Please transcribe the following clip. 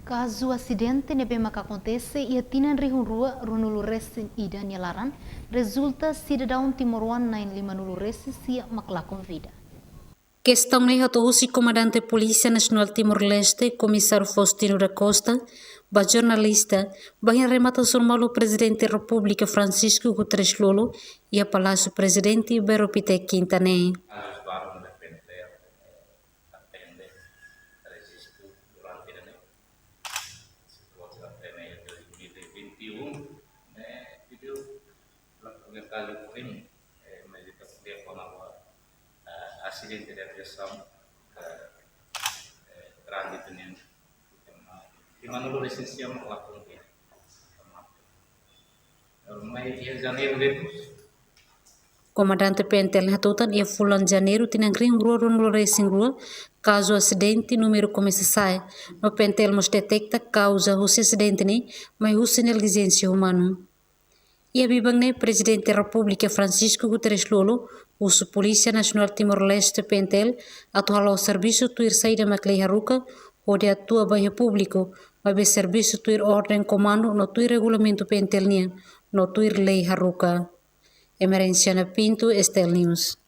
Caso acidente nebe que acontece e atinan rihun rua runulu resin ida nyalaran resulta cidadão timoruan nain lima nulu resi sia maklakon vida. Questão nem o comandante da Polícia Nacional Timor-Leste, comissário Faustino da Costa, ba jornalista, ba remata o presidente da República Francisco Guterres Lolo e a Palácio Presidente Beropite Quintané. Acidente de aviação trânsito di mana lo lisensia melakukan Rio de Janeiro Comandante PNTL Hatutan e Fulan Janeiro tinang ring rua no racing rua caso acidente número começa sai no PNTL mos detecta causa o acidente ni mas o negligência humano. E a Bibangne, Presidente da República Francisco Guterres Lolo, o Polícia Nacional Timor-Leste PNTL, atual ao serviço tuir saída Maclei Haruka, onde atua banho público, mas serviço tuir ordem comando no tuir regulamento PNTL no tuir lei Haruka. Emerência Pinto, Estel News.